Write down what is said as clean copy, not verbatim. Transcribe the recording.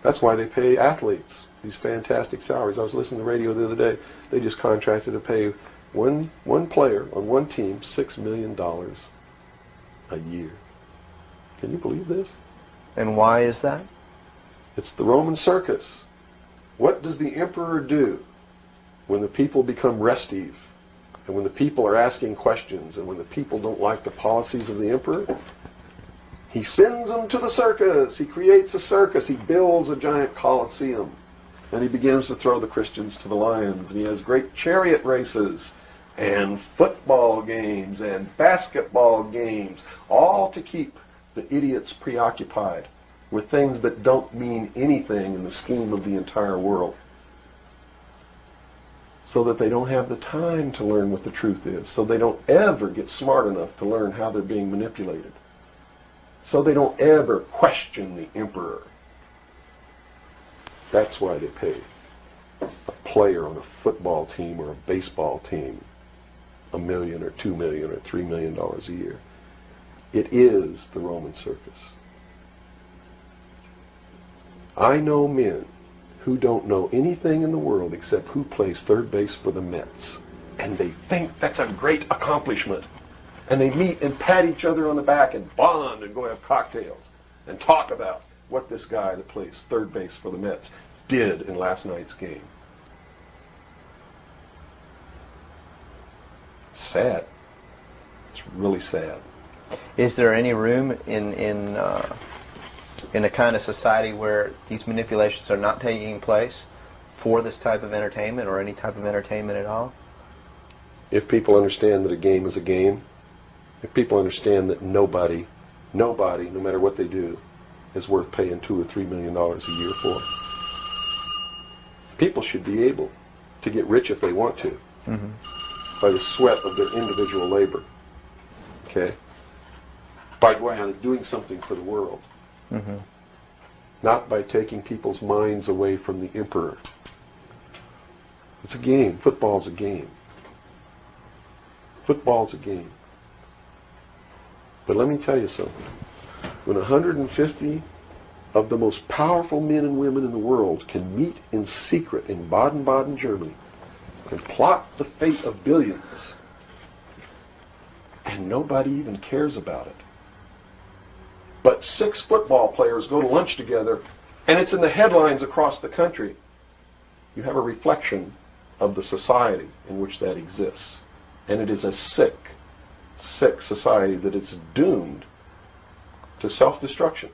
That's why they pay athletes these fantastic salaries. I was listening to the radio the other day. They just contracted to pay one player on one team $6 million a year. Can you believe this? And why is that? It's the Roman circus. What does the emperor do when the people become restive, and when the people are asking questions, and when the people don't like the policies of the emperor? He sends them to the circus. He creates a circus. He builds a giant coliseum. And he begins to throw the Christians to the lions. And he has great chariot races and football games and basketball games, all to keep the idiots preoccupied with things that don't mean anything in the scheme of the entire world, so that they don't have the time to learn what the truth is, so they don't ever get smart enough to learn how they're being manipulated, so they don't ever question the emperor. That's why they pay a player on a football team or a baseball team $1 million or $2 million or $3 million a year. It is the Roman circus. I know men who don't know anything in the world except who plays third base for the Mets. And they think that's a great accomplishment. And they meet and pat each other on the back and bond and go have cocktails and talk about what this guy that plays third base for the Mets did in last night's game. It's sad. It's really sad. Is there any room in a kind of society where these manipulations are not taking place for this type of entertainment, or any type of entertainment at all? If people understand that a game is a game, if people understand that nobody, no matter what they do, is worth paying $2 or $3 million a year for, people should be able to get rich if they want to, by the sweat of their individual labor. Okay? By going out and doing something for the world. Not by taking people's minds away from the emperor. It's a game. Football's a game. Football's a game. But let me tell you something. When 150 of the most powerful men and women in the world can meet in secret in Baden-Baden, Germany, and plot the fate of billions, and nobody even cares about it, but 6 football players go to lunch together, and it's in the headlines across the country, you have a reflection of the society in which that exists. And it is a sick society that is doomed to self-destruction.